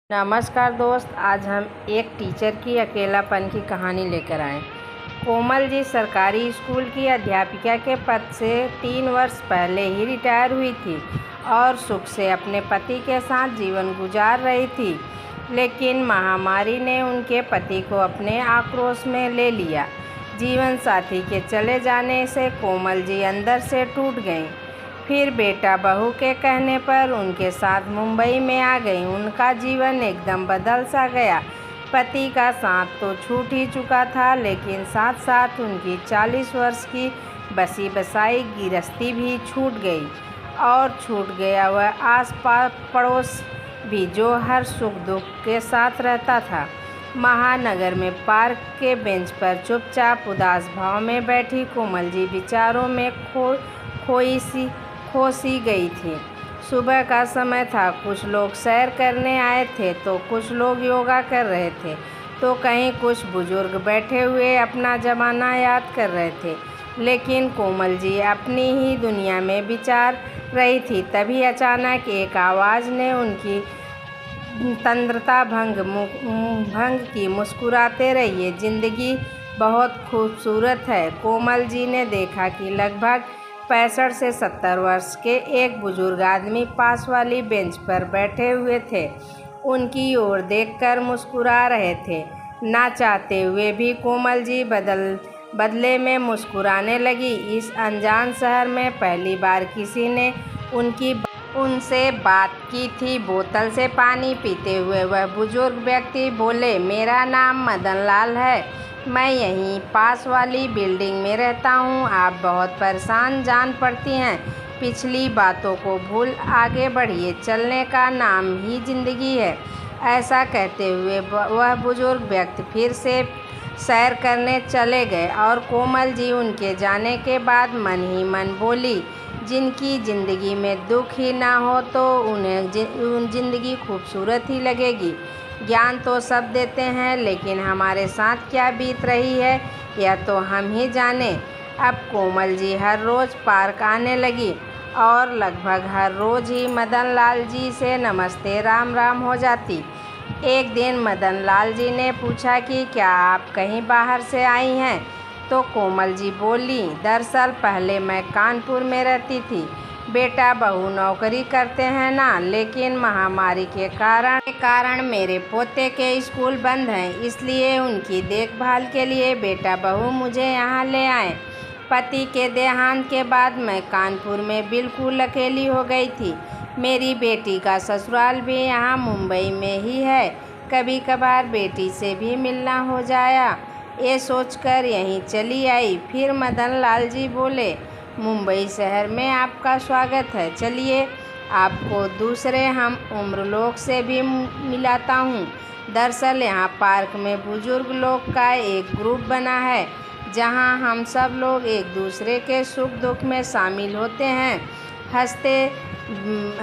नमस्कार दोस्त, आज हम एक टीचर की अकेलापन की कहानी लेकर आए। कोमल जी सरकारी स्कूल की अध्यापिका के पद से 3 वर्ष पहले ही रिटायर हुई थी और सुख से अपने पति के साथ जीवन गुजार रही थी। लेकिन महामारी ने उनके पति को अपने आक्रोश में ले लिया। जीवन साथी के चले जाने से कोमल जी अंदर से टूट गईं। फिर बेटा बहू के कहने पर उनके साथ मुंबई में आ गई। उनका जीवन एकदम बदल सा गया। पति का साथ तो छूट ही चुका था, लेकिन साथ साथ उनकी 40 वर्ष की बसी बसाई गृहस्थी भी छूट गई और छूट गया वह आस पास पड़ोस भी, जो हर सुख दुख के साथ रहता था। महानगर में पार्क के बेंच पर चुपचाप उदास भाव में बैठी कोमल जी विचारों में खोसी गई थी। सुबह का समय था। कुछ लोग सैर करने आए थे तो कुछ लोग योगा कर रहे थे, तो कहीं कुछ बुजुर्ग बैठे हुए अपना ज़माना याद कर रहे थे। लेकिन कोमल जी अपनी ही दुनिया में विचार रही थी। तभी अचानक एक आवाज़ ने उनकी तंद्रता भंग की। मुस्कुराते रहिए, ज़िंदगी बहुत खूबसूरत है। कोमल जी ने देखा कि लगभग 65 से 70 वर्ष के एक बुजुर्ग आदमी पास वाली बेंच पर बैठे हुए थे। उनकी ओर देखकर मुस्कुरा रहे थे। ना चाहते हुए भी कोमल जी बदले में मुस्कुराने लगी। इस अनजान शहर में पहली बार किसी ने उनसे बात की थी। बोतल से पानी पीते हुए वह बुजुर्ग व्यक्ति बोले, मेरा नाम मदन लाल है, मैं यहीं पास वाली बिल्डिंग में रहता हूँ। आप बहुत परेशान जान पड़ती हैं। पिछली बातों को भूल आगे बढ़िए, चलने का नाम ही जिंदगी है। ऐसा कहते हुए वह बुजुर्ग व्यक्ति फिर से सैर करने चले गए और कोमल जी उनके जाने के बाद मन ही मन बोली, जिनकी ज़िंदगी में दुख ही ना हो तो उन्हें ज़िंदगी खूबसूरत ही लगेगी। ज्ञान तो सब देते हैं, लेकिन हमारे साथ क्या बीत रही है यह तो हम ही जाने। अब कोमल जी हर रोज़ पार्क आने लगी और लगभग हर रोज़ ही मदन लाल जी से नमस्ते राम राम हो जाती। एक दिन मदन लाल जी ने पूछा कि क्या आप कहीं बाहर से आई हैं? तो कोमल जी बोली, दरअसल पहले मैं कानपुर में रहती थी। बेटा बहू नौकरी करते हैं ना, लेकिन महामारी के कारण मेरे पोते के स्कूल बंद हैं, इसलिए उनकी देखभाल के लिए बेटा बहू मुझे यहाँ ले आए। पति के देहांत के बाद मैं कानपुर में बिल्कुल अकेली हो गई थी। मेरी बेटी का ससुराल भी यहाँ मुंबई में ही है। कभी कभार बेटी से भी मिलना हो जाया, ये सोचकर यहीं चली आई। फिर मदन लाल जी बोले, मुंबई शहर में आपका स्वागत है। चलिए आपको दूसरे हम उम्र लोग से भी मिलाता हूँ। दरअसल यहाँ पार्क में बुजुर्ग लोग का एक ग्रुप बना है, जहाँ हम सब लोग एक दूसरे के सुख दुख में शामिल होते हैं,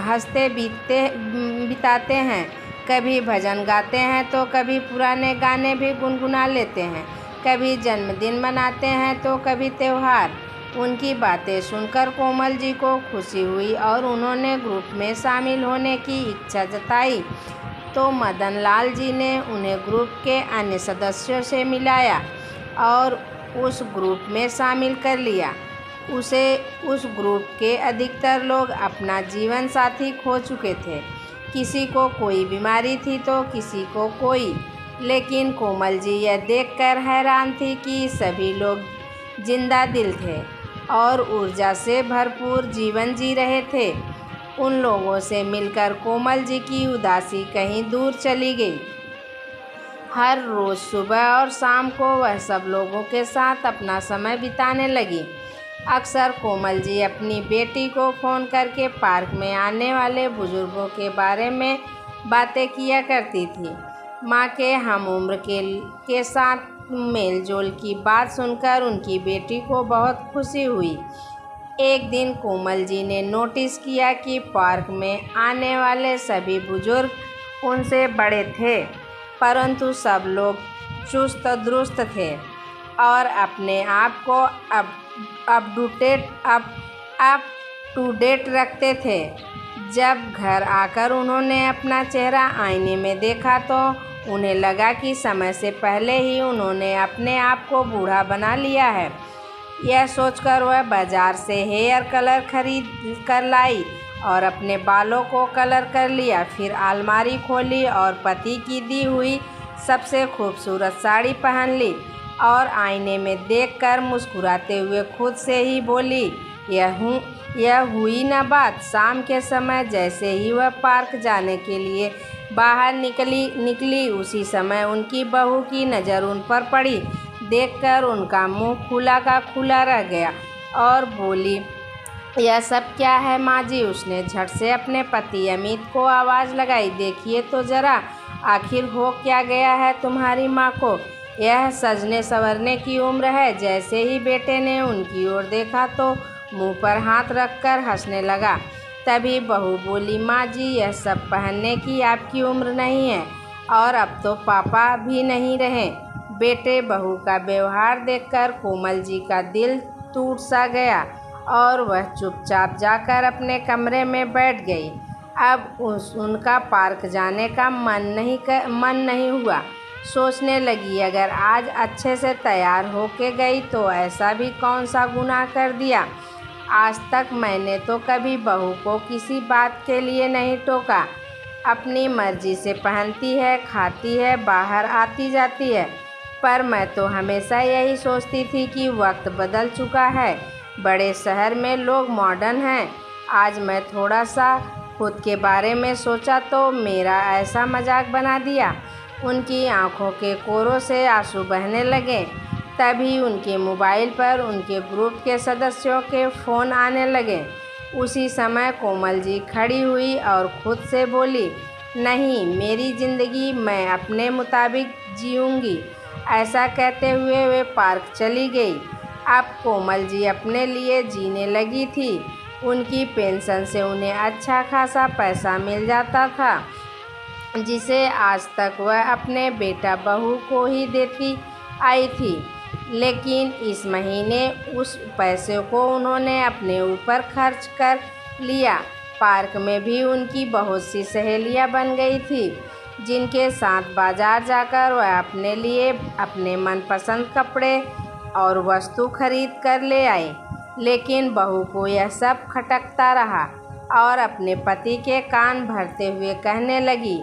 हंसते बिताते हैं। कभी भजन गाते हैं तो कभी पुराने गाने भी गुनगुना लेते हैं। कभी जन्मदिन मनाते हैं तो कभी त्यौहार। उनकी बातें सुनकर कोमल जी को खुशी हुई और उन्होंने ग्रुप में शामिल होने की इच्छा जताई। तो मदन लाल जी ने उन्हें ग्रुप के अन्य सदस्यों से मिलाया और उस ग्रुप में शामिल कर लिया। उस ग्रुप के अधिकतर लोग अपना जीवन साथी खो चुके थे। किसी को कोई बीमारी थी तो किसी को कोई। लेकिन कोमल जी यह देखकर हैरान थी कि सभी लोग जिंदा दिल थे और ऊर्जा से भरपूर जीवन जी रहे थे। उन लोगों से मिलकर कोमल जी की उदासी कहीं दूर चली गई। हर रोज़ सुबह और शाम को वह सब लोगों के साथ अपना समय बिताने लगी। अक्सर कोमल जी अपनी बेटी को फ़ोन करके पार्क में आने वाले बुजुर्गों के बारे में बातें किया करती थी। माँ के हम उम्र के साथ मेलजोल की बात सुनकर उनकी बेटी को बहुत खुशी हुई। एक दिन कोमल जी ने नोटिस किया कि पार्क में आने वाले सभी बुजुर्ग उनसे बड़े थे, परंतु सब लोग चुस्त दुरुस्त थे और अपने आप को अप टू डेट रखते थे। जब घर आकर उन्होंने अपना चेहरा आईने में देखा तो उन्हें लगा कि समय से पहले ही उन्होंने अपने आप को बूढ़ा बना लिया है। यह सोचकर वह बाजार से हेयर कलर खरीद कर लाई और अपने बालों को कलर कर लिया। फिर अलमारी खोली और पति की दी हुई सबसे खूबसूरत साड़ी पहन ली और आईने में देखकर मुस्कुराते हुए खुद से ही बोली, यह हुई ना बात। शाम के समय जैसे ही वह पार्क जाने के लिए बाहर निकली उसी समय उनकी बहू की नज़र उन पर पड़ी। देखकर उनका मुंह खुला का खुला रह गया और बोली, यह सब क्या है माँ जी। उसने झट से अपने पति अमित को आवाज़ लगाई, देखिए तो ज़रा, आखिर हो क्या गया है तुम्हारी माँ को। यह सजने संवरने की उम्र है। जैसे ही बेटे ने उनकी ओर देखा तो मुंह पर हाथ रखकर हंसने लगा। तभी बहू बोली, माँ जी, यह सब पहनने की आपकी उम्र नहीं है और अब तो पापा भी नहीं रहे। बेटे बहू का व्यवहार देखकर कोमल जी का दिल टूट सा गया और वह चुपचाप जाकर अपने कमरे में बैठ गई। अब उनका पार्क जाने का मन नहीं हुआ। सोचने लगी, अगर आज अच्छे से तैयार होके गई तो ऐसा भी कौन सा गुनाह कर दिया। आज तक मैंने तो कभी बहू को किसी बात के लिए नहीं टोका। अपनी मर्जी से पहनती है, खाती है, बाहर आती जाती है। पर मैं तो हमेशा यही सोचती थी कि वक्त बदल चुका है, बड़े शहर में लोग मॉडर्न हैं। आज मैं थोड़ा सा खुद के बारे में सोचा तो मेरा ऐसा मजाक बना दिया। उनकी आंखों के कोरों से आंसू बहने लगे। तभी उनके मोबाइल पर उनके ग्रुप के सदस्यों के फ़ोन आने लगे। उसी समय कोमल जी खड़ी हुई और खुद से बोली, नहीं, मेरी ज़िंदगी मैं अपने मुताबिक जीऊँगी। ऐसा कहते हुए वे पार्क चली गई। अब कोमल जी अपने लिए जीने लगी थी। उनकी पेंशन से उन्हें अच्छा खासा पैसा मिल जाता था, जिसे आज तक वह अपने बेटा बहू को ही देती आई थी। लेकिन इस महीने उस पैसे को उन्होंने अपने ऊपर खर्च कर लिया। पार्क में भी उनकी बहुत सी सहेलियां बन गई थी, जिनके साथ बाजार जाकर वह अपने लिए अपने मनपसंद कपड़े और वस्तु खरीद कर ले आई। लेकिन बहू को यह सब खटकता रहा और अपने पति के कान भरते हुए कहने लगी,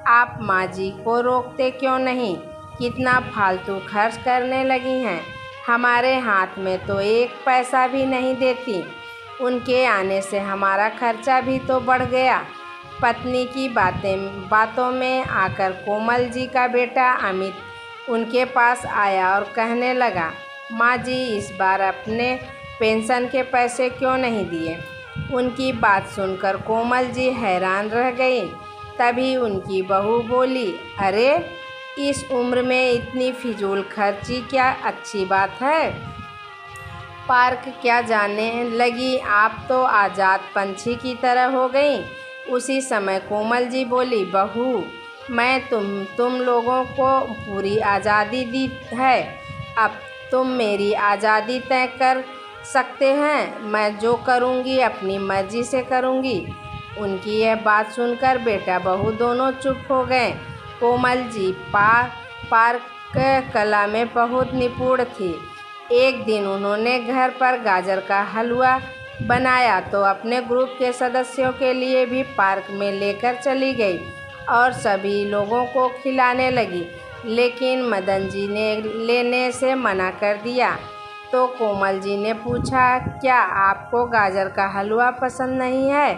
आप माँ जी को रोकते क्यों नहीं, कितना फालतू खर्च करने लगी हैं। हमारे हाथ में तो एक पैसा भी नहीं देती। उनके आने से हमारा खर्चा भी तो बढ़ गया। पत्नी की बातों में आकर कोमल जी का बेटा अमित उनके पास आया और कहने लगा, माँ जी, इस बार अपने पेंशन के पैसे क्यों नहीं दिए। उनकी बात सुनकर कोमल जी हैरान रह गई। तभी उनकी बहू बोली, अरे, इस उम्र में इतनी फिजूल खर्ची क्या अच्छी बात है। पार्क क्या जाने लगी, आप तो आज़ाद पंछी की तरह हो गई। उसी समय कोमल जी बोली, बहू, मैं तुम लोगों को पूरी आज़ादी दी है। अब तुम मेरी आज़ादी तय कर सकते हैं। मैं जो करूँगी अपनी मर्जी से करूँगी। उनकी यह बात सुनकर बेटा बहू दोनों चुप हो गए। कोमल जी पार्क कला में बहुत निपुण थी। एक दिन उन्होंने घर पर गाजर का हलवा बनाया तो अपने ग्रुप के सदस्यों के लिए भी पार्क में लेकर चली गई और सभी लोगों को खिलाने लगी। लेकिन मदन जी ने लेने से मना कर दिया। तो कोमल जी ने पूछा, क्या आपको गाजर का हलवा पसंद नहीं है।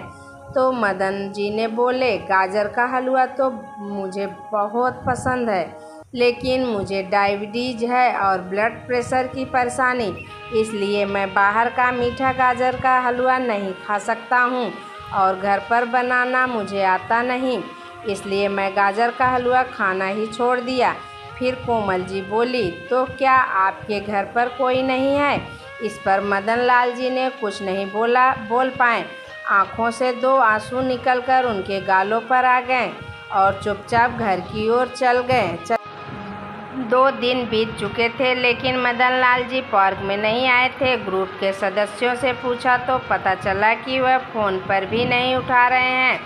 तो मदन जी ने बोले, गाजर का हलवा तो मुझे बहुत पसंद है, लेकिन मुझे डायबिटीज़ है और ब्लड प्रेशर की परेशानी, इसलिए मैं बाहर का मीठा गाजर का हलवा नहीं खा सकता हूँ और घर पर बनाना मुझे आता नहीं, इसलिए मैं गाजर का हलवा खाना ही छोड़ दिया। फिर कोमल जी बोली, तो क्या आपके घर पर कोई नहीं है। इस पर मदन लाल जी ने कुछ नहीं बोल पाए। आँखों से दो आंसू निकलकर उनके गालों पर आ गए और चुपचाप घर की ओर चल गए। 2 दिन बीत चुके थे लेकिन मदन लाल जी पार्क में नहीं आए थे। ग्रुप के सदस्यों से पूछा तो पता चला कि वह फ़ोन पर भी नहीं उठा रहे हैं।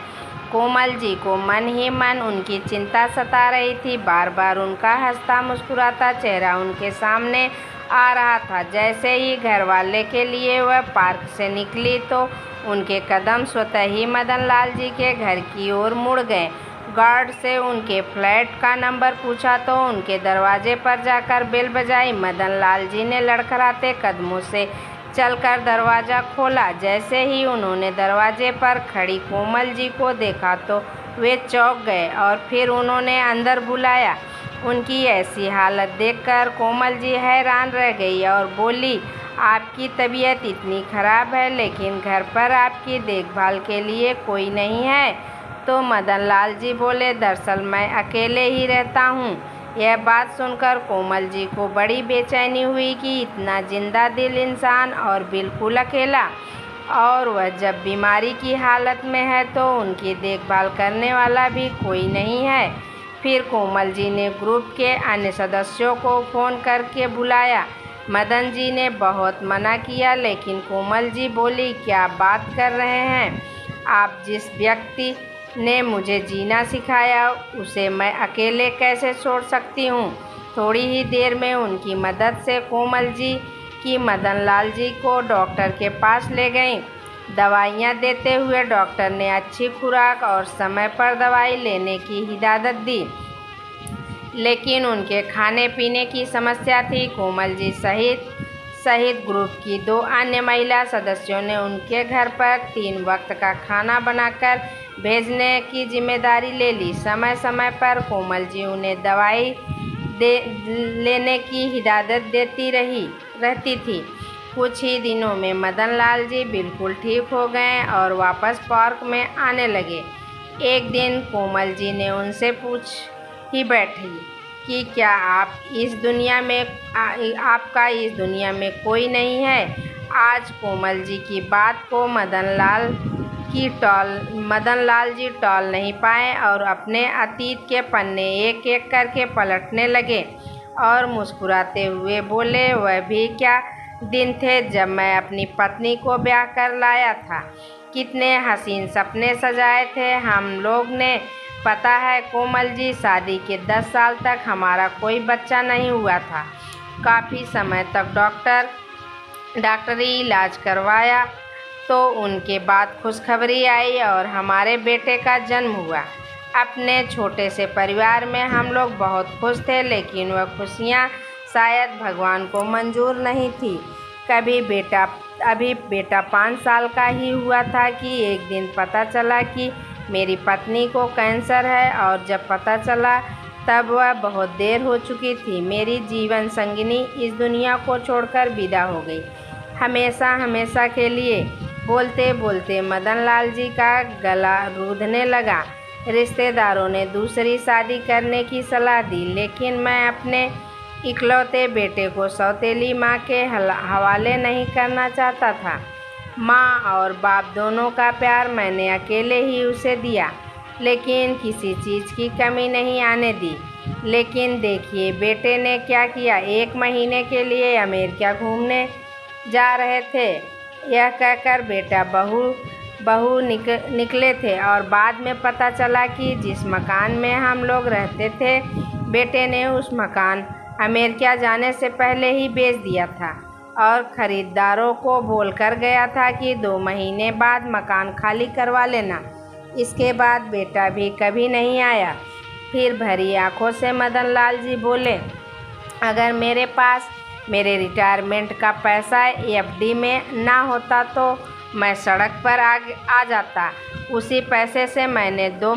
कोमल जी को मन ही मन उनकी चिंता सता रही थी। बार बार उनका हंसता मुस्कुराता चेहरा उनके सामने आ रहा था। जैसे ही घर वाले के लिए वह पार्क से निकली तो उनके कदम स्वतः ही मदन लाल जी के घर की ओर मुड़ गए। गार्ड से उनके फ्लैट का नंबर पूछा तो उनके दरवाजे पर जाकर बेल बजाई। मदन लाल जी ने लड़खड़ाते कदमों से चलकर दरवाज़ा खोला। जैसे ही उन्होंने दरवाजे पर खड़ी कोमल जी को देखा तो वे चौंक गए और फिर उन्होंने अंदर बुलाया। उनकी ऐसी हालत देखकर कोमल जी हैरान रह गई और बोली, आपकी तबीयत इतनी ख़राब है लेकिन घर पर आपकी देखभाल के लिए कोई नहीं है? तो मदन लाल जी बोले, दरअसल मैं अकेले ही रहता हूँ। यह बात सुनकर कोमल जी को बड़ी बेचैनी हुई कि इतना जिंदा दिल इंसान और बिल्कुल अकेला, और वह जब बीमारी की हालत में है तो उनकी देखभाल करने वाला भी कोई नहीं है। फिर कोमल जी ने ग्रुप के अन्य सदस्यों को फ़ोन करके बुलाया। मदन जी ने बहुत मना किया लेकिन कोमल जी बोली, क्या बात कर रहे हैं आप? जिस व्यक्ति ने मुझे जीना सिखाया उसे मैं अकेले कैसे छोड़ सकती हूँ? थोड़ी ही देर में उनकी मदद से कोमल जी की मदन लाल जी को डॉक्टर के पास ले गईं। दवाइयाँ देते हुए डॉक्टर ने अच्छी खुराक और समय पर दवाई लेने की हिदायत दी, लेकिन उनके खाने पीने की समस्या थी। कोमल जी सहित ग्रुप की 2 अन्य महिला सदस्यों ने उनके घर पर 3 वक्त का खाना बनाकर भेजने की जिम्मेदारी ले ली। समय समय पर कोमल जी उन्हें दवाई लेने की हिदायत देती रहती थी। कुछ ही दिनों में मदन लाल जी बिल्कुल ठीक हो गए और वापस पार्क में आने लगे। एक दिन कोमल जी ने उनसे पूछ ही बैठी कि क्या आपका इस दुनिया में कोई नहीं है? आज कोमल जी की बात को मदन लाल जी टाल नहीं पाए और अपने अतीत के पन्ने एक एक करके पलटने लगे और मुस्कुराते हुए बोले, वह भी क्या दिन थे जब मैं अपनी पत्नी को ब्याह कर लाया था। कितने हसीन सपने सजाए थे हम लोग ने। पता है कोमल जी, शादी के 10 साल तक हमारा कोई बच्चा नहीं हुआ था। काफ़ी समय तक डॉक्टरी इलाज करवाया तो उनके बाद खुशखबरी आई और हमारे बेटे का जन्म हुआ। अपने छोटे से परिवार में हम लोग बहुत खुश थे, लेकिन वह खुशियाँ शायद भगवान को मंजूर नहीं थी। अभी बेटा 5 साल का ही हुआ था कि एक दिन पता चला कि मेरी पत्नी को कैंसर है, और जब पता चला तब वह बहुत देर हो चुकी थी। मेरी जीवन संगिनी इस दुनिया को छोड़कर विदा हो गई, हमेशा के लिए। बोलते बोलते मदन लाल जी का गला रूंधने लगा। रिश्तेदारों ने दूसरी शादी करने की सलाह दी, लेकिन मैं अपने इकलौते बेटे को सौतेली माँ के हवाले नहीं करना चाहता था। माँ और बाप दोनों का प्यार मैंने अकेले ही उसे दिया, लेकिन किसी चीज़ की कमी नहीं आने दी। लेकिन देखिए बेटे ने क्या किया। 1 महीने के लिए अमेरिका घूमने जा रहे थे, यह कहकर बेटा बहू निकले थे, और बाद में पता चला कि जिस मकान में हम लोग रहते थे, बेटे ने उस मकान अमेरिका जाने से पहले ही बेच दिया था और ख़रीदारों को बोलकर गया था कि 2 महीने बाद मकान खाली करवा लेना। इसके बाद बेटा भी कभी नहीं आया। फिर भरी आंखों से मदन लाल जी बोले, अगर मेरे पास मेरे रिटायरमेंट का पैसा एफडी में ना होता तो मैं सड़क पर आ जाता। उसी पैसे से मैंने 2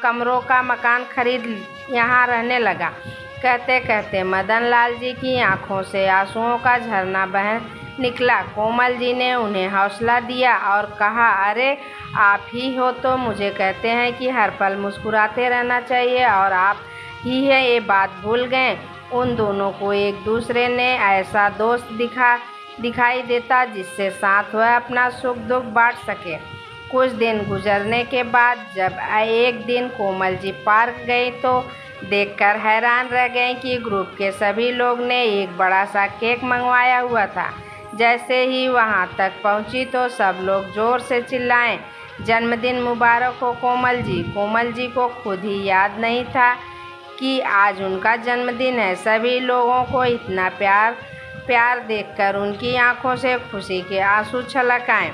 कमरों का मकान खरीद यहाँ रहने लगा। कहते कहते मदन लाल जी की आंखों से आंसुओं का झरना बह निकला। कोमल जी ने उन्हें हौसला दिया और कहा, अरे आप ही हो तो मुझे कहते हैं कि हर पल मुस्कुराते रहना चाहिए, और आप ही है ये बात भूल गए। उन दोनों को एक दूसरे ने ऐसा दोस्त दिखाई देता जिससे साथ वह अपना सुख दुख बांट सके। कुछ दिन गुजरने के बाद जब एक दिन कोमल जी पार्क गई तो देखकर हैरान रह गई कि ग्रुप के सभी लोग ने एक बड़ा सा केक मंगवाया हुआ था। जैसे ही वहां तक पहुंची तो सब लोग जोर से चिल्लाए, जन्मदिन मुबारक हो कोमल जी। कोमल जी को खुद ही याद नहीं था कि आज उनका जन्मदिन है। सभी लोगों को इतना प्यार देखकर उनकी आंखों से खुशी के आंसू छलक आए।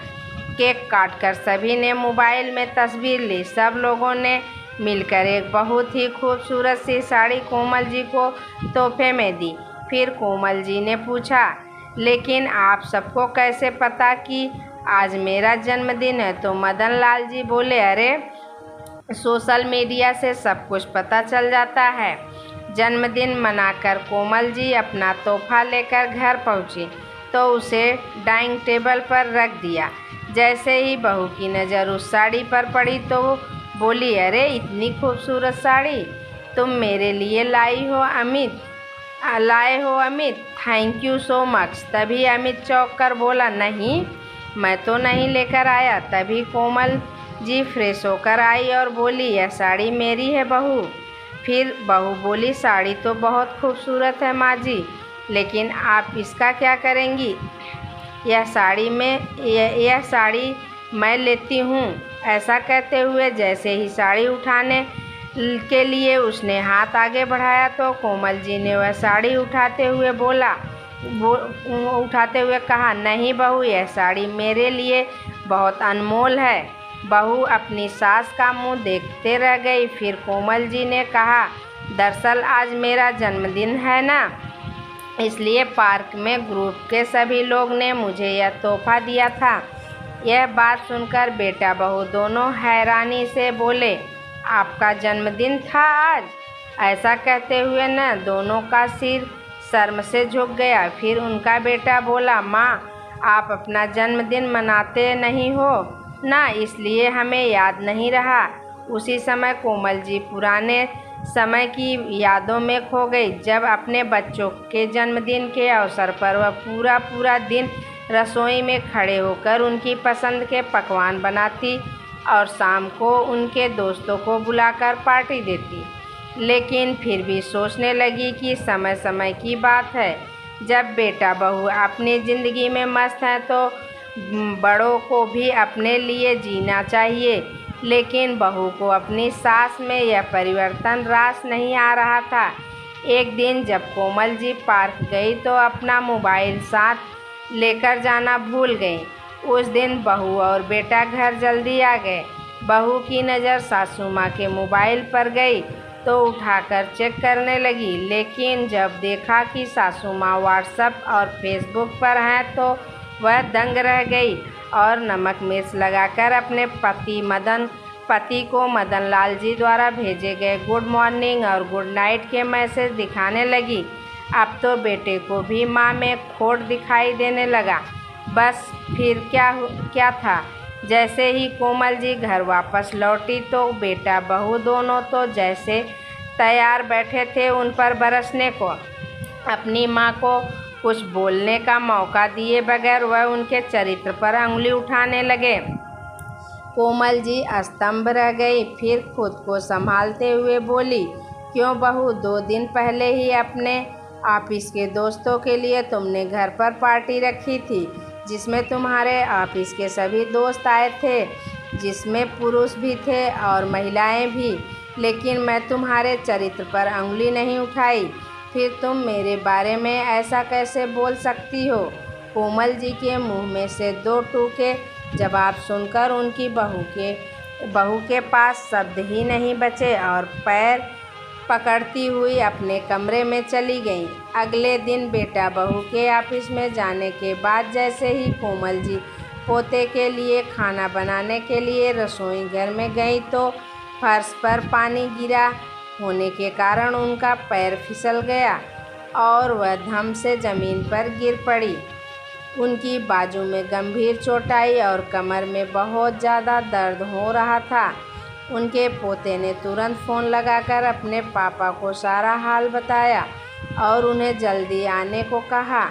केक काटकर सभी ने मोबाइल में तस्वीर ली। सब लोगों ने मिलकर एक बहुत ही खूबसूरत सी साड़ी कोमल जी को तोहफे में दी। फिर कोमल जी ने पूछा, लेकिन आप सबको कैसे पता कि आज मेरा जन्मदिन है? तो मदन लाल जी बोले, अरे सोशल मीडिया से सब कुछ पता चल जाता है। जन्मदिन मनाकर कोमल जी अपना तोहफा लेकर घर पहुंची तो उसे डाइनिंग टेबल पर रख दिया। जैसे ही बहू की नज़र उस साड़ी पर पड़ी तो वो बोली, अरे इतनी खूबसूरत साड़ी तुम मेरे लिए लाए हो Amit, thank you so much. तभी अमित चौंक कर बोला, नहीं मैं तो नहीं लेकर आया। तभी कोमल जी फ्रेश होकर आई और बोली, यह साड़ी मेरी है बहू। फिर बहू बोली, साड़ी तो बहुत खूबसूरत है माँ जी, लेकिन आप इसका क्या करेंगी? यह साड़ी मैं लेती हूँ। ऐसा कहते हुए जैसे ही साड़ी उठाने के लिए उसने हाथ आगे बढ़ाया तो कोमल जी ने वह साड़ी उठाते हुए कहा, नहीं बहू, यह साड़ी मेरे लिए बहुत अनमोल है। बहू अपनी सास का मुंह देखते रह गई। फिर कोमल जी ने कहा, दरअसल आज मेरा जन्मदिन है ना, इसलिए पार्क में ग्रुप के सभी लोग ने मुझे यह तोहफा दिया था। यह बात सुनकर बेटा बहू दोनों हैरानी से बोले, आपका जन्मदिन था आज? ऐसा कहते हुए न दोनों का सिर शर्म से झुक गया। फिर उनका बेटा बोला, माँ आप अपना जन्मदिन मनाते नहीं हो ना, इसलिए हमें याद नहीं रहा। उसी समय कोमल जी पुराने समय की यादों में खो गई, जब अपने बच्चों के जन्मदिन के अवसर पर वह पूरा दिन रसोई में खड़े होकर उनकी पसंद के पकवान बनाती और शाम को उनके दोस्तों को बुलाकर पार्टी देती। लेकिन फिर भी सोचने लगी कि समय की बात है, जब बेटा बहू अपनी ज़िंदगी में मस्त हैं तो बड़ों को भी अपने लिए जीना चाहिए। लेकिन बहू को अपनी सास में यह परिवर्तन रास नहीं आ रहा था। एक दिन जब कोमल जी पार्क गई तो अपना मोबाइल साथ लेकर जाना भूल गई। उस दिन बहू और बेटा घर जल्दी आ गए। बहू की नज़र सासू माँ के मोबाइल पर गई तो उठाकर चेक करने लगी, लेकिन जब देखा कि सासू माँ व्हाट्सएप और फेसबुक पर हैं तो वह दंग रह गई और नमक मिर्च लगाकर अपने पति को मदन लाल जी द्वारा भेजे गए गुड मॉर्निंग और गुड नाइट के मैसेज दिखाने लगी। अब तो बेटे को भी माँ में खोट दिखाई देने लगा। बस फिर क्या था, जैसे ही कोमल जी घर वापस लौटी तो बेटा बहू दोनों तो जैसे तैयार बैठे थे उन पर बरसने को। अपनी माँ को कुछ बोलने का मौका दिए बगैर वह उनके चरित्र पर उंगली उठाने लगे। कोमल जी स्तंभ रह गई। फिर खुद को संभालते हुए बोली, क्यों बहू, 2 दिन पहले ही अपने ऑफिस के दोस्तों के लिए तुमने घर पर पार्टी रखी थी, जिसमें तुम्हारे ऑफिस के सभी दोस्त आए थे, जिसमें पुरुष भी थे और महिलाएं भी, लेकिन मैं तुम्हारे चरित्र पर उंगली नहीं उठाई। फिर तुम मेरे बारे में ऐसा कैसे बोल सकती हो? कोमल जी के मुंह में से 2 टूके जवाब सुनकर उनकी बहू के पास शब्द ही नहीं बचे और पैर पकड़ती हुई अपने कमरे में चली गई। अगले दिन बेटा बहू के ऑफिस में जाने के बाद जैसे ही कोमल जी पोते के लिए खाना बनाने के लिए रसोई घर में गई तो फर्श पर पानी गिरा होने के कारण उनका पैर फिसल गया और वह धम से ज़मीन पर गिर पड़ी। उनकी बाजू में गंभीर चोट आई और कमर में बहुत ज़्यादा दर्द हो रहा था। उनके पोते ने तुरंत फ़ोन लगाकर अपने पापा को सारा हाल बताया और उन्हें जल्दी आने को कहा।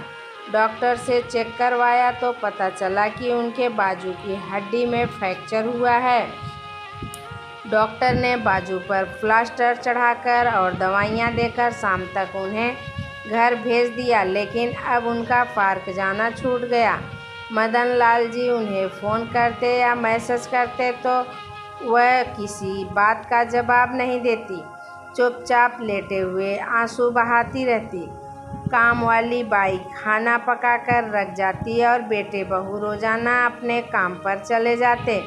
डॉक्टर से चेक करवाया तो पता चला कि उनके बाजू की हड्डी में फ्रैक्चर हुआ है। डॉक्टर ने बाजू पर प्लास्टर चढ़ाकर और दवाइयाँ देकर शाम तक उन्हें घर भेज दिया, लेकिन अब उनका पार्क जाना छूट गया। मदन लाल जी उन्हें फ़ोन करते या मैसेज करते तो वह किसी बात का जवाब नहीं देती, चुपचाप लेटे हुए आंसू बहाती रहती। काम वाली बाई खाना पकाकर रख जाती और बेटे बहू रोज़ाना अपने काम पर चले जाते।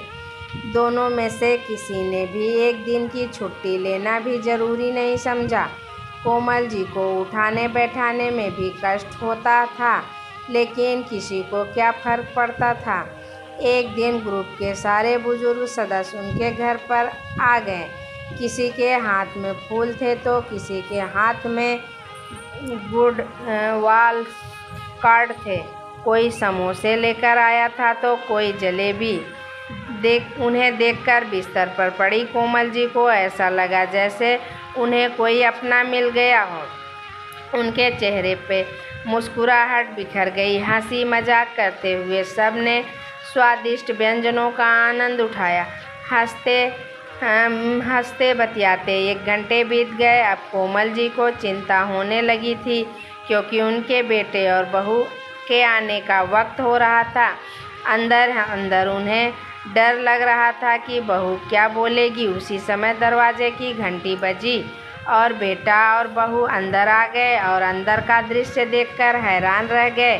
दोनों में से किसी ने भी एक दिन की छुट्टी लेना भी ज़रूरी नहीं समझा। कोमल जी को उठाने बैठाने में भी कष्ट होता था, लेकिन किसी को क्या फ़र्क पड़ता था। एक दिन ग्रुप के सारे बुजुर्ग सदस्य उनके घर पर आ गए। किसी के हाथ में फूल थे तो किसी के हाथ में गुड वाल कार्ड थे। कोई समोसे लेकर आया था तो कोई जलेबी। उन्हें देखकर बिस्तर पर पड़ी कोमल जी को ऐसा लगा जैसे उन्हें कोई अपना मिल गया हो। उनके चेहरे पे मुस्कुराहट बिखर गई। हंसी मजाक करते हुए सब ने स्वादिष्ट व्यंजनों का आनंद उठाया। हंसते बतियाते 1 घंटे बीत गए। अब कोमल जी को चिंता होने लगी थी, क्योंकि उनके बेटे और बहू के आने का वक्त हो रहा था। अंदर अंदर उन्हें डर लग रहा था कि बहू क्या बोलेगी। उसी समय दरवाजे की घंटी बजी और बेटा और बहू अंदर आ गए और अंदर का दृश्य देखकर हैरान रह गए।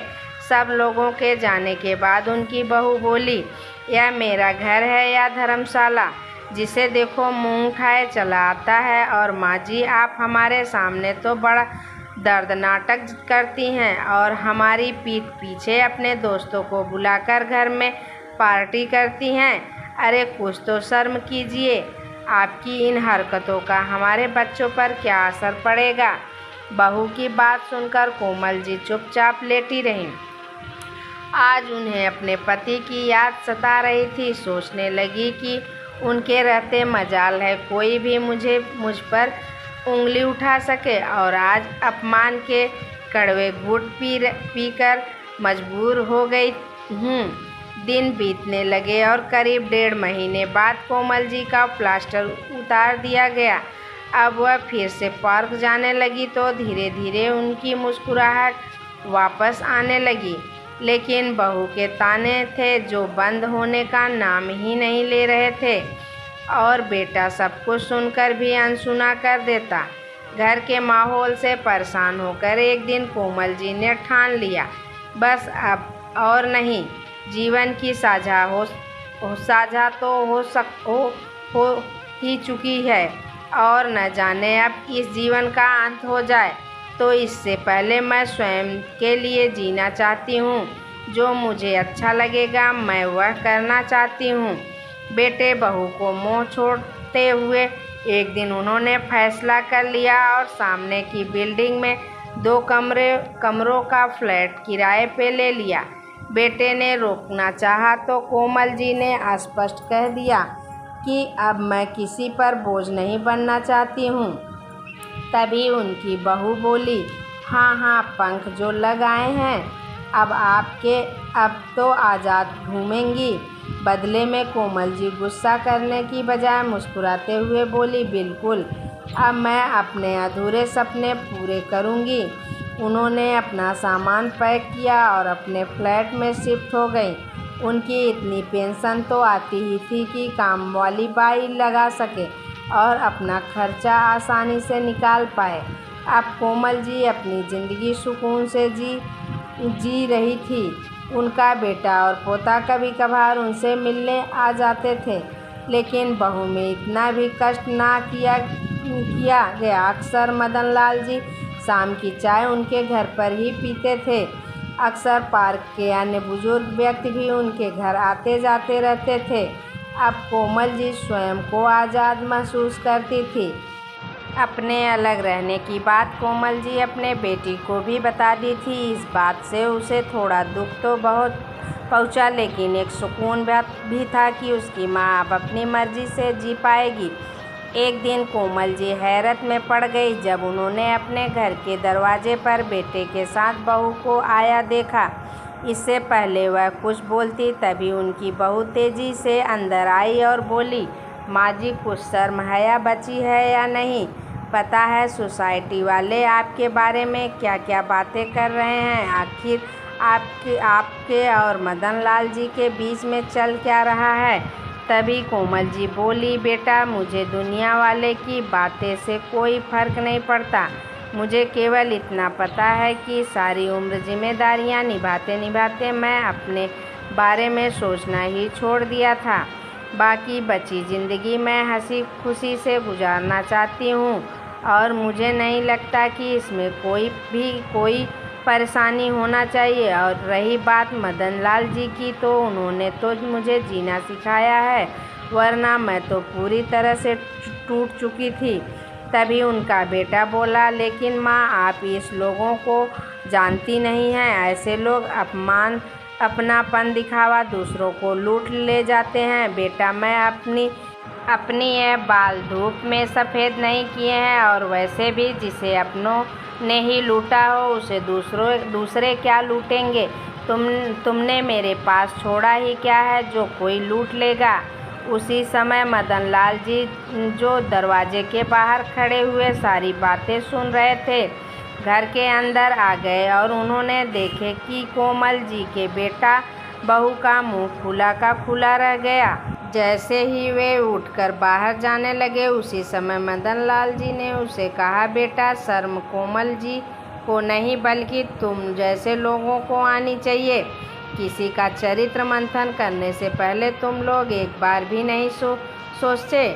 सब लोगों के जाने के बाद उनकी बहू बोली, यह मेरा घर है या धर्मशाला? जिसे देखो मुंह उठाए चला आता है। और माँ जी, आप हमारे सामने तो बड़ा दर्द नाटक करती हैं और हमारी पीठ पीछे अपने दोस्तों को बुलाकर घर में पार्टी करती हैं। अरे कुछ तो शर्म कीजिए। आपकी इन हरकतों का हमारे बच्चों पर क्या असर पड़ेगा? बहू की बात सुनकर कोमल जी चुपचाप लेटी रहीं। आज उन्हें अपने पति की याद सता रही थी। सोचने लगी कि उनके रहते मजाल है कोई भी मुझ पर उंगली उठा सके। और आज अपमान के कड़वे घूंट पीकर मजबूर हो गई हूँ। दिन बीतने लगे और करीब 1.5 महीने बाद कोमल जी का प्लास्टर उतार दिया गया। अब वह फिर से पार्क जाने लगी तो धीरे धीरे उनकी मुस्कुराहट वापस आने लगी। लेकिन बहू के ताने थे जो बंद होने का नाम ही नहीं ले रहे थे। और बेटा सब कुछ सुनकर भी अनसुना कर देता। घर के माहौल से परेशान होकर एक दिन कोमल जी ने ठान लिया, बस अब और नहीं। जीवन की साझा तो हो ही चुकी है और न जाने अब इस जीवन का अंत हो जाए तो इससे पहले मैं स्वयं के लिए जीना चाहती हूँ। जो मुझे अच्छा लगेगा मैं वह करना चाहती हूँ। बेटे बहू को मोह छोड़ते हुए एक दिन उन्होंने फैसला कर लिया और सामने की बिल्डिंग में 2 कमरों का फ्लैट किराए पे ले लिया। बेटे ने रोकना चाहा तो कोमल जी ने स्पष्ट कह दिया कि अब मैं किसी पर बोझ नहीं बनना चाहती हूँ। तभी उनकी बहू बोली, हाँ, पंख जो लगाए हैं अब तो आज़ाद घूमेंगी। बदले में कोमल जी गुस्सा करने की बजाय मुस्कुराते हुए बोली, बिल्कुल, अब मैं अपने अधूरे सपने पूरे करूँगी। उन्होंने अपना सामान पैक किया और अपने फ्लैट में शिफ्ट हो गई। उनकी इतनी पेंशन तो आती ही थी कि काम वाली बाई लगा सके और अपना खर्चा आसानी से निकाल पाए। अब कोमल जी अपनी ज़िंदगी सुकून से जी रही थी। उनका बेटा और पोता कभी कभार उनसे मिलने आ जाते थे, लेकिन बहू में इतना भी कष्ट ना किया गया। अक्सर मदन लाल जी शाम की चाय उनके घर पर ही पीते थे। अक्सर पार्क के अन्य बुजुर्ग व्यक्ति भी उनके घर आते जाते रहते थे। अब कोमल जी स्वयं को आज़ाद महसूस करती थी। अपने अलग रहने की बात कोमल जी अपने बेटी को भी बता दी थी। इस बात से उसे थोड़ा दुख तो बहुत पहुंचा, लेकिन एक सुकून भी था कि उसकी माँ अब अपनी मर्जी से जी पाएगी। एक दिन कोमल जी हैरत में पड़ गई जब उन्होंने अपने घर के दरवाजे पर बेटे के साथ बहू को आया देखा। इससे पहले वह कुछ बोलती तभी उनकी बहू तेजी से अंदर आई और बोली, माँ जी, कुछ शर्म हया बची है या नहीं? पता है सोसाइटी वाले आपके बारे में क्या क्या बातें कर रहे हैं? आखिर आपके और मदन लाल जी के बीच में चल क्या रहा है? तभी कोमल जी बोली, बेटा, मुझे दुनिया वाले की बातें से कोई फर्क नहीं पड़ता। मुझे केवल इतना पता है कि सारी उम्र जिम्मेदारियां निभाते निभाते मैं अपने बारे में सोचना ही छोड़ दिया था। बाकी बची ज़िंदगी मैं हंसी खुशी से गुजारना चाहती हूँ और मुझे नहीं लगता कि इसमें कोई परेशानी होना चाहिए। और रही बात मदन लाल जी की, तो उन्होंने तो मुझे जीना सिखाया है, वरना मैं तो पूरी तरह से टूट चुकी थी। तभी उनका बेटा बोला, लेकिन माँ, आप इस लोगों को जानती नहीं हैं। ऐसे लोग अपनापन दिखावा दूसरों को लूट ले जाते हैं। बेटा, मैं अपनी ये बाल धूप में सफ़ेद नहीं किए हैं, और वैसे भी जिसे अपनों ने ही लूटा हो उसे दूसरे क्या लूटेंगे? तुमने मेरे पास छोड़ा ही क्या है जो कोई लूट लेगा? उसी समय मदन लाल जी, जो दरवाजे के बाहर खड़े हुए सारी बातें सुन रहे थे, घर के अंदर आ गए और उन्होंने देखे कि कोमल जी के बेटा बहू का मुंह खुला का खुला रह गया। जैसे ही वे उठकर बाहर जाने लगे, उसी समय मदन लाल जी ने उसे कहा, बेटा, शर्म कोमल जी को नहीं बल्कि तुम जैसे लोगों को आनी चाहिए। किसी का चरित्र मंथन करने से पहले तुम लोग एक बार भी नहीं सोचते।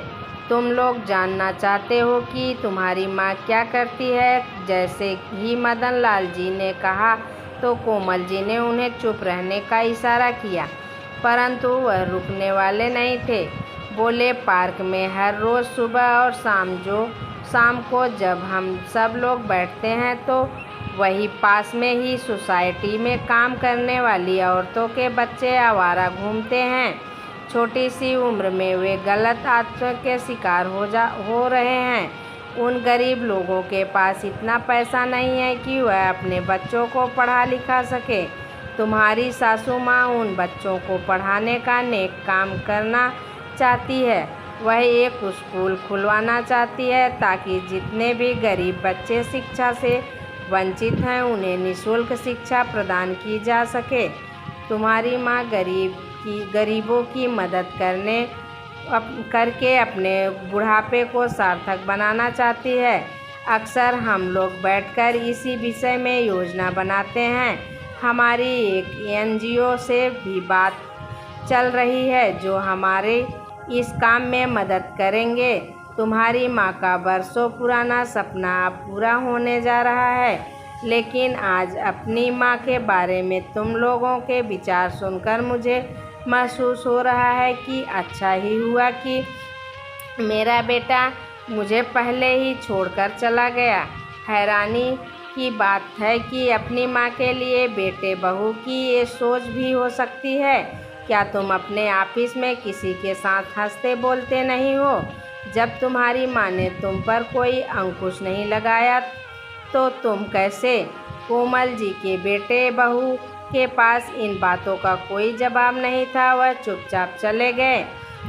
तुम लोग जानना चाहते हो कि तुम्हारी माँ क्या करती है? जैसे ही मदन लाल जी ने कहा तो कोमल जी ने उन्हें चुप रहने का इशारा किया, परंतु वह रुकने वाले नहीं थे। बोले, पार्क में हर रोज़ सुबह और शाम को जब हम सब लोग बैठते हैं तो वही पास में ही सोसाइटी में काम करने वाली औरतों के बच्चे आवारा घूमते हैं। छोटी सी उम्र में वे गलत आदतों के शिकार हो रहे हैं। उन गरीब लोगों के पास इतना पैसा नहीं है कि वह अपने बच्चों को पढ़ा लिखा सके। तुम्हारी सासू माँ उन बच्चों को पढ़ाने का नेक काम करना चाहती है। वह एक स्कूल खुलवाना चाहती है ताकि जितने भी गरीब बच्चे शिक्षा से वंचित हैं उन्हें निःशुल्क शिक्षा प्रदान की जा सके। तुम्हारी माँ गरीबों की मदद करके अपने बुढ़ापे को सार्थक बनाना चाहती है। अक्सर हम लोग बैठकर इसी विषय में योजना बनाते हैं। हमारी एक NGO से भी बात चल रही है जो हमारे इस काम में मदद करेंगे। तुम्हारी माँ का बरसों पुराना सपना अब पूरा होने जा रहा है। लेकिन आज अपनी माँ के बारे में तुम लोगों के विचार सुनकर मुझे महसूस हो रहा है कि अच्छा ही हुआ कि मेरा बेटा मुझे पहले ही छोड़कर चला गया। हैरानी की बात है कि अपनी माँ के लिए बेटे बहू की ये सोच भी हो सकती है। क्या तुम अपने ऑफिस में किसी के साथ हंसते बोलते नहीं हो? जब तुम्हारी माँ ने तुम पर कोई अंकुश नहीं लगाया तो तुम कैसे? कोमल जी के बेटे बहू के पास इन बातों का कोई जवाब नहीं था। वह चुपचाप चले गए।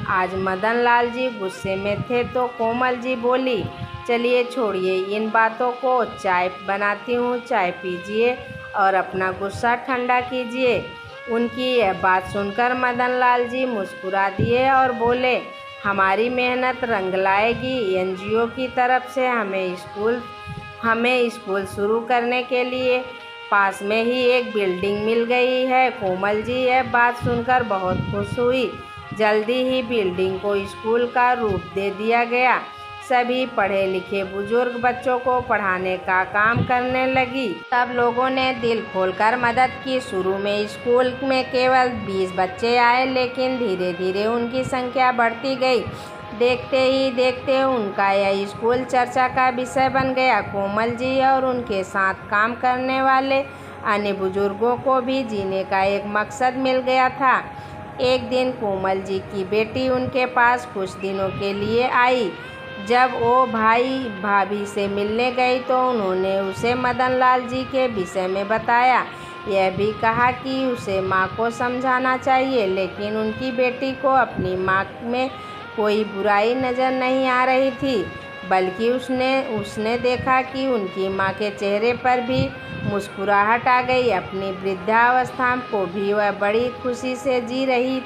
आज मदन लाल जी गुस्से में थे तो कोमल जी बोली, चलिए छोड़िए इन बातों को, चाय बनाती हूँ, चाय पीजिए और अपना गुस्सा ठंडा कीजिए। उनकी यह बात सुनकर मदन लाल जी मुस्कुरा दिए और बोले, हमारी मेहनत रंग लाएगी। NGO की तरफ से हमें स्कूल शुरू करने के लिए पास में ही एक बिल्डिंग मिल गई है। कोमल जी यह बात सुनकर बहुत खुश हुई। जल्दी ही बिल्डिंग को स्कूल का रूप दे दिया गया। सभी पढ़े लिखे बुजुर्ग बच्चों को पढ़ाने का काम करने लगी। सब लोगों ने दिल खोलकर मदद की। शुरू में स्कूल में केवल 20 बच्चे आए, लेकिन धीरे धीरे उनकी संख्या बढ़ती गई। देखते ही देखते उनका यह स्कूल चर्चा का विषय बन गया। कोमल जी और उनके साथ काम करने वाले अन्य बुजुर्गों को भी जीने का एक मकसद मिल गया था। एक दिन कोमल जी की बेटी उनके पास कुछ दिनों के लिए आई। जब वो भाई भाभी से मिलने गई तो उन्होंने उसे मदन लाल जी के विषय में बताया। यह भी कहा कि उसे माँ को समझाना चाहिए, लेकिन उनकी बेटी को अपनी माँ में कोई बुराई नज़र नहीं आ रही थी, बल्कि उसने देखा कि उनकी माँ के चेहरे पर भी मुस्कुराहट आ गई। अपनी वृद्धावस्था को भी वह बड़ी खुशी से जी रही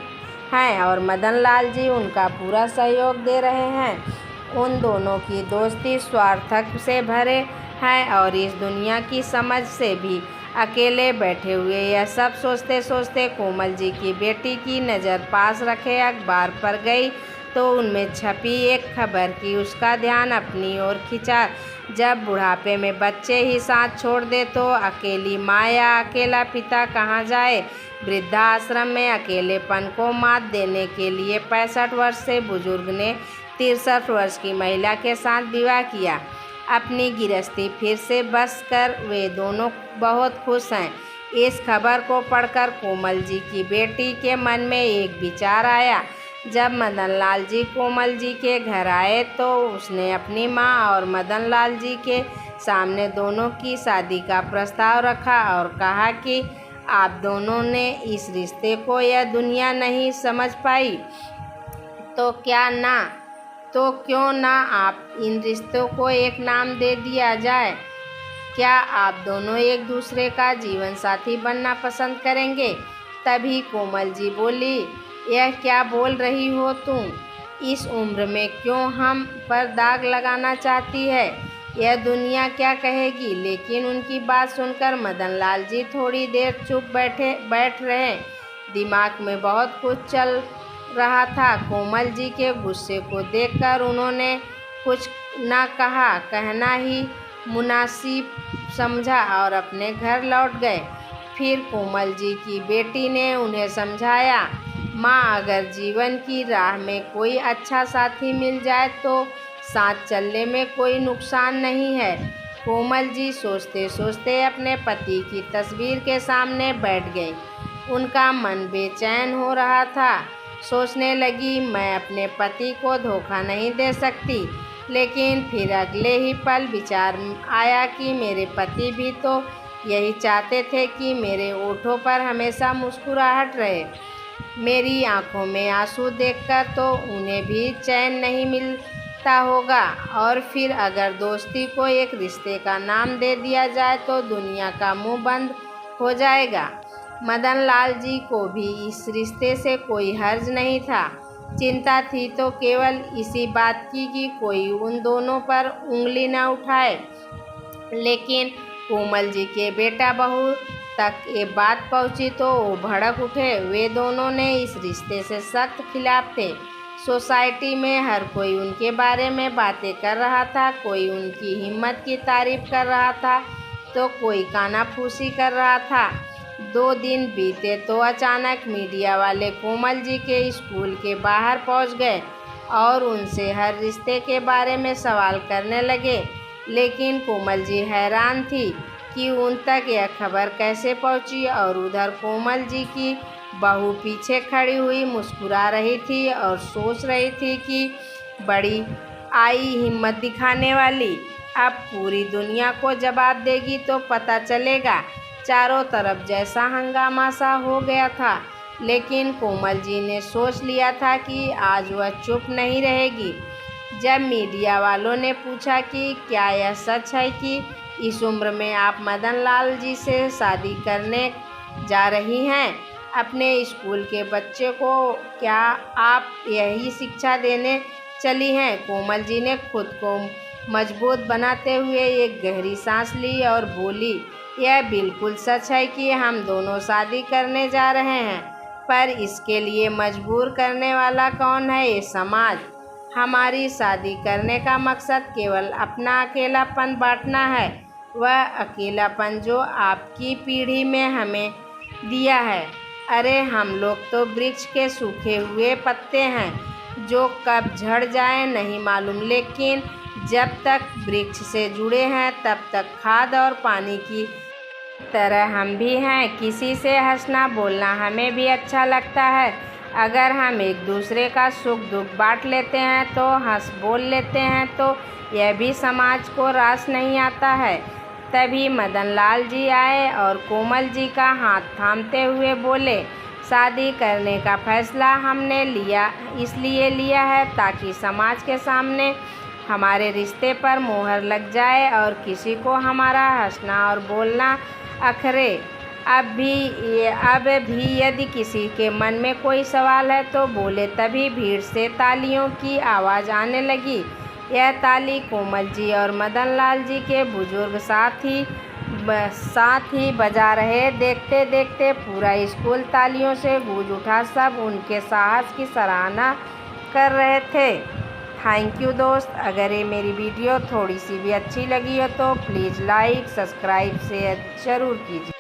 हैं और मदन लाल जी उनका पूरा सहयोग दे रहे हैं। उन दोनों की दोस्ती स्वार्थ से भरे हैं और इस दुनिया की समझ से भी अकेले बैठे हुए। यह सब सोचते सोचते कोमल जी की बेटी की नज़र पास रखे अखबार पर गई तो उनमें छपी एक खबर की उसका ध्यान अपनी ओर खिंचा। जब बुढ़ापे में बच्चे ही साथ छोड़ दे तो अकेली माँ या अकेला पिता कहाँ जाए। वृद्धाश्रम में अकेलेपन को मात देने के लिए 65 वर्ष से बुजुर्ग ने 63 वर्ष की महिला के साथ विवाह किया। अपनी गृहस्थी फिर से बस कर वे दोनों बहुत खुश हैं। इस खबर को पढ़कर कोमल जी की बेटी के मन में एक विचार आया। जब मदन लाल जी कोमल जी के घर आए तो उसने अपनी माँ और मदन लाल जी के सामने दोनों की शादी का प्रस्ताव रखा और कहा कि आप दोनों ने इस रिश्ते को यह दुनिया नहीं समझ पाई तो क्यों ना आप इन रिश्तों को एक नाम दे दिया जाए। क्या आप दोनों एक दूसरे का जीवन साथी बनना पसंद करेंगे? तभी कोमल जी बोली, यह क्या बोल रही हो तुम? इस उम्र में क्यों हम पर दाग लगाना चाहती है? यह दुनिया क्या कहेगी? लेकिन उनकी बात सुनकर मदन लाल जी थोड़ी देर चुप बैठ रहे। दिमाग में बहुत कुछ चल रहा था। कोमल जी के गुस्से को देखकर उन्होंने कुछ ना कहा, कहना ही मुनासिब समझा और अपने घर लौट गए। फिर कोमल जी की बेटी ने उन्हें समझाया, माँ, अगर जीवन की राह में कोई अच्छा साथी मिल जाए तो साथ चलने में कोई नुकसान नहीं है। कोमल जी सोचते सोचते अपने पति की तस्वीर के सामने बैठ गई। उनका मन बेचैन हो रहा था। सोचने लगी, मैं अपने पति को धोखा नहीं दे सकती। लेकिन फिर अगले ही पल विचार आया कि मेरे पति भी तो यही चाहते थे कि मेरे ओठों पर हमेशा मुस्कुराहट रहे। मेरी आंखों में आंसू देखकर तो उन्हें भी चैन नहीं मिलता होगा। और फिर अगर दोस्ती को एक रिश्ते का नाम दे दिया जाए तो दुनिया का मुंह बंद हो जाएगा। मदन लाल जी को भी इस रिश्ते से कोई हर्ज नहीं था। चिंता थी तो केवल इसी बात की कि कोई उन दोनों पर उंगली न उठाए। लेकिन कोमल जी के बेटा बहू तक ये बात पहुंची तो वो भड़क उठे। वे दोनों ने इस रिश्ते से सख्त खिलाफ थे। सोसाइटी में हर कोई उनके बारे में बातें कर रहा था। कोई उनकी हिम्मत की तारीफ कर रहा था तो कोई कानाफूसी कर रहा था। 2 दिन बीते तो अचानक मीडिया वाले कोमल जी के स्कूल के बाहर पहुंच गए और उनसे हर रिश्ते के बारे में सवाल करने लगे। लेकिन कोमल जी हैरान थी कि उन तक यह खबर कैसे पहुंची। और उधर कोमल जी की बहू पीछे खड़ी हुई मुस्कुरा रही थी और सोच रही थी कि बड़ी आई हिम्मत दिखाने वाली अब पूरी दुनिया को जवाब देगी तो पता चलेगा। चारों तरफ जैसा हंगामा सा हो गया था। लेकिन कोमल जी ने सोच लिया था कि आज वह चुप नहीं रहेगी। जब मीडिया वालों ने पूछा कि क्या यह सच है कि इस उम्र में आप मदन लाल जी से शादी करने जा रही हैं अपने स्कूल के बच्चे को, क्या आप यही शिक्षा देने चली हैं? कोमल जी ने खुद को मजबूत बनाते हुए एक गहरी सांस ली और बोली, यह बिल्कुल सच है कि हम दोनों शादी करने जा रहे हैं, पर इसके लिए मजबूर करने वाला कौन है? ये समाज। हमारी शादी करने का मकसद केवल अपना अकेलापन बांटना है, वह अकेलापन जो आपकी पीढ़ी में हमें दिया है। अरे हम लोग तो वृक्ष के सूखे हुए पत्ते हैं जो कब झड़ जाए नहीं मालूम, लेकिन जब तक वृक्ष से जुड़े हैं तब तक खाद और पानी की तरह हम भी हैं। किसी से हंसना बोलना हमें भी अच्छा लगता है। अगर हम एक दूसरे का सुख दुख बांट लेते हैं तो हंस बोल लेते हैं तो यह भी समाज को रास नहीं आता है। तभी मदन लाल जी आए और कोमल जी का हाथ थामते हुए बोले, शादी करने का फैसला हमने इसलिए लिया है ताकि समाज के सामने हमारे रिश्ते पर मोहर लग जाए और किसी को हमारा हंसना और बोलना अखरे। अब भी यदि किसी के मन में कोई सवाल है तो बोले। तभी भीड़ से तालियों की आवाज़ आने लगी। यह ताली कोमल जी और मदन लाल जी के बुजुर्ग साथ ही बजा रहे। देखते देखते पूरा स्कूल तालियों से गूंज उठा। सब उनके साहस की सराहना कर रहे थे। थैंक यू दोस्त। अगर ये मेरी वीडियो थोड़ी सी भी अच्छी लगी हो तो प्लीज़ लाइक, सब्सक्राइब, शेयर ज़रूर कीजिए।